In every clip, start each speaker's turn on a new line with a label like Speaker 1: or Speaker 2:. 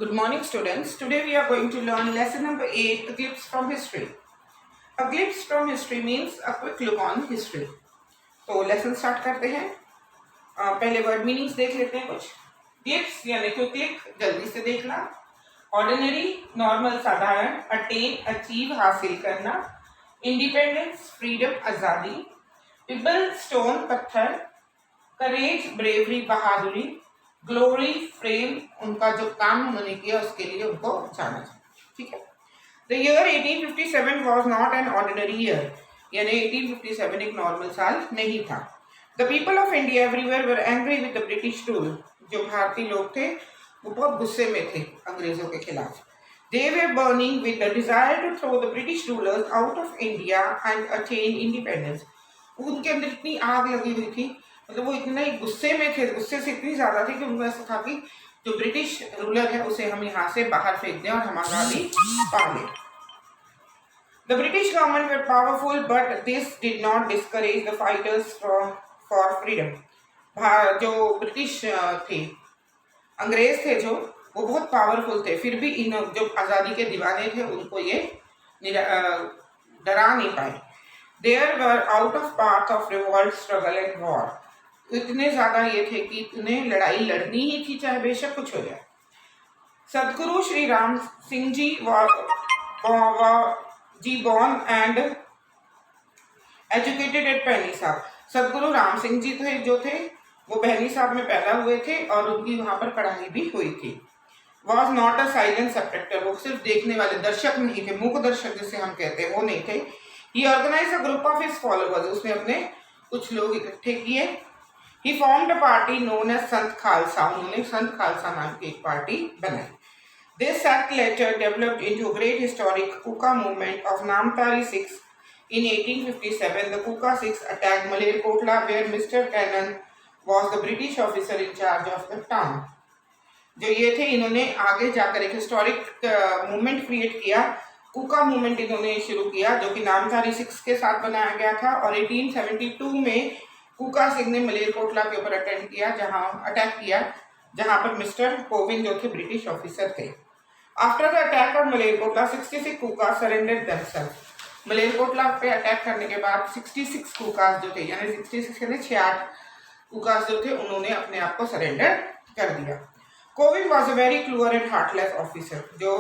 Speaker 1: Good morning, students. Today we are going to learn lesson number 8, a glimpse from history. A glimpse from history means a quick look on history. तो lesson start करते हैं. पहले word meanings देख लेते हैं कुछ. ग्लिप्स यानी quick लिक, जल्दी से देखना. ऑर्डिनरी, नॉर्मल, साधारण. अटेन, अचीव, हासिल करना. इंडिपेंडेंस, फ्रीडम, आज़ादी. पिबल, स्टोन, पत्थर. करेज, ब्रेवरी, बहादुरी. ग्लोरी, फ्रेम, उनका जो काम उन्होंने किया उसके लिए उनको जाना जाए. ठीक है. The year 1857 was not an ordinary year, यानी 1857 एक नॉर्मल साल नहीं था. The people of India everywhere were angry with the British rule. जो भारतीय लोग थे वो बहुत गुस्से में थे अंग्रेजों के खिलाफ. They were burning with the desire to throw the British rulers out of India and attain independence. उनके अंदर इतनी आग लगी हुई थी, मतलब वो इतने गुस्से में थे, गुस्से से इतनी ज्यादा थी कि उनको ऐसा था कि जो ब्रिटिश रूलर है उसे हम यहाँ से बाहर फेंक दें और हम आजादी पा लें. The British government were powerful but this did not discourage the fighters for freedom. जो ब्रिटिश थे, अंग्रेज थे, जो वो बहुत पावरफुल थे, फिर भी इन जो आज़ादी के दीवाने थे उनको ये डरा नहीं पाए. There were out of path of revolt, struggle and war. इतने ज्यादा ये थे कि उन्हें लड़ाई लड़नी ही थी, चाहे बेशक कुछ हो जाए. सदगुरु Shri Ram Singh ji born and educated eight भैनी साहब. सदगुरु राम सिंह जी थे जो थे वो भैनी साहब में पैदा हुए थे और उनकी वहां पर पढ़ाई भी हुई थी. Was not a silent Spectator. वो सिर्फ देखने वाले दर्शक नहीं थे, मूक दर्शक जिसे हम कहते हैं वो नहीं थे. He organize a group of his followers. उसने अपने कुछ लोग इकट्ठे किए. He formed a party known as संत खालसा. उन्होंने संत खालसा नाम की एक पार्टी बनाई. This sect later developed into a great historic Kuka movement of Namtari Sikhs. In 1857, the Kuka Sikhs attacked Malerkotla, where Mr. Cannon was the British officer in charge of the town. जो ये थे, इन्होंने आगे जाकर एक historic movement create किया. कुका movement इन्होंने शुरू किया जो कि नामधारी सिख्स के साथ बनाया गया था. और 1872 में कुका सिंह ने मलेरकोटला के ऊपर अटैक किया जहां पर मिस्टर कोविंद जो थे ब्रिटिश ऑफिसर थे. After the attack of Malerkotla 66 Kuka surrendered themselves. Malerkotla पे अटैक करने के बाद 66 कुकास जो थे, यानी 66 यानी 66 कुकास जो थे, उन्होंने अपने आप को सरेंडर कर दिया. Kovind was a very cruel and heartless officer. जो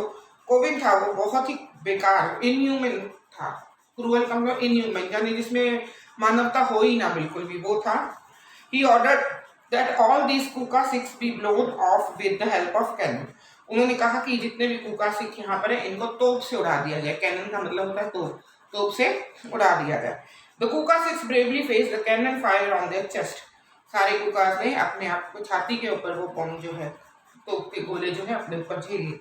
Speaker 1: कोविंद था वो बहुत ही बेकार, इनह्यूमन था. क्रूअल का मतलब इनह्यूमन, यानी जिसमें मानवता हो ही ना बिल्कुल भी, वो था. He ordered that all these Kuka six be blown off with the help of cannon. उन्होंने कहा कि जितने भी कुका सिख यहाँ पर है इनको तोप से उड़ा दिया जाए. कैनन का मतलब होता है तोप, तोप से उड़ा दिया जाए. The Kuka six bravely faced the cannon fire on their chest. सारे कुकास ने अपने आप को छाती के ऊपर वो बम जो है, तोप के गोले जो है अपने ऊपर झेले.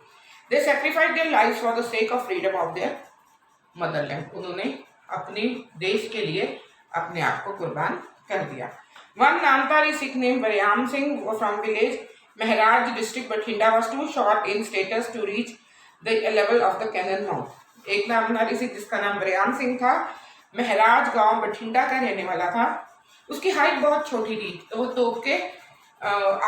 Speaker 1: They sacrificed their lives for the sake of freedom of their motherland. उन्होंने अपने देश के लिए अपने आप को कुर्बान कर दिया. One Namdhari Sikh name Bariyam Singh from village Mahraj district Bathinda was too short in status to reach the level of the cannon mouth. एक नामधारी सिख जिसका नाम बरियाम सिंह था, महराज गांव बठिंडा का रहने वाला था. उसकी हाइट बहुत छोटी थी, तो वो तोप के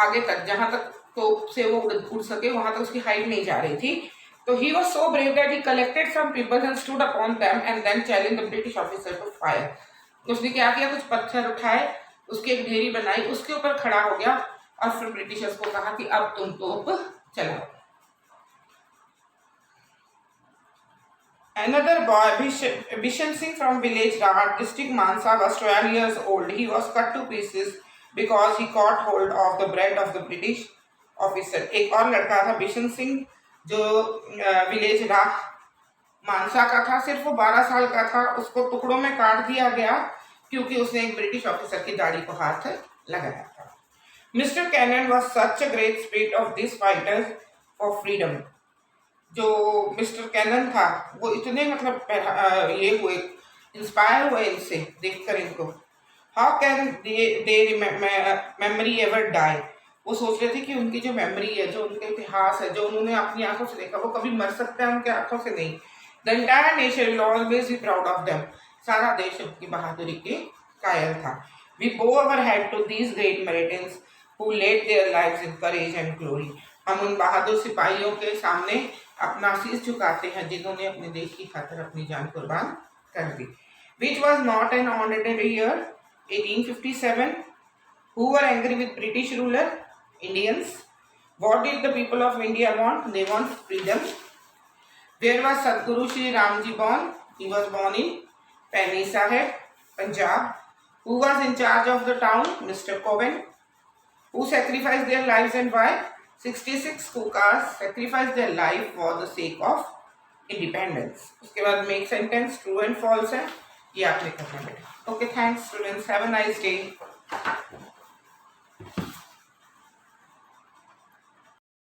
Speaker 1: आगे तक, जहां तक तोप से वो उड़ सके वहां तक उसकी हाइट नहीं जा रही थी. तो he was so brave that he collected some people and stood upon them and then challenged the British officer to fire. उसने क्या किया, कुछ पत्थर उठाए, उसकी एक ढेरी बनाई, उसके ऊपर खड़ा हो गया और फिर ब्रिटिशर्स को कहा कि अब तुम तोप चलाओ. Another boy, Bishan Singh from village Rahat, district Mansa, was 12 years old. He was cut to pieces because he caught hold of the bread of the British officer. एक और लड़का था बिशन सिंह जो विलेज राह मानसा का था. सिर्फ वो 12 साल का था. उसको टुकड़ों में काट दिया गया क्योंकि उसने एक ब्रिटिश ऑफिसर की दाढ़ी को हाथ लगाया था. Mister Cannon was such a great spirit of this fighters for freedom. जो मिस्टर कैनन था वो इतने मतलब ये हुए, इंस्पायर हुए इनसे देखकर इनको. How can they memory ever die. वो सोच रहे थे कि उनकी जो मेमोरी है, जो उनका इतिहास है, जो उन्होंने अपनी आंखों से देखा, वो कभी मर सकता है उनके आंखों से नहीं. The entire nation will always be proud of them. सारा देश उनकी बहादुरी के कायल था. We bow our head to these great Maritans who laid their lives in courage and glory. हम उन बहादुर सिपाहियों के सामने अपना शीश झुकाते हैं जिन्होंने अपने देश की खातिर अपनी जान कुर्बान कर दी. Which was not an ordinary year, 1857. Who were angry with British ruler? Indians. What did the people of India want? They want freedom. Where was Sadhguru Shri Ramji born? He was born in Paini Sahib, Punjab. Who was in charge of the town? Mr. Coven. Who sacrificed their lives and why? 66 Kukas sacrificed their life for the sake of independence. उसके बाद make sentence true and false है, ये आपने करना है. Okay, thanks students. Have a nice day.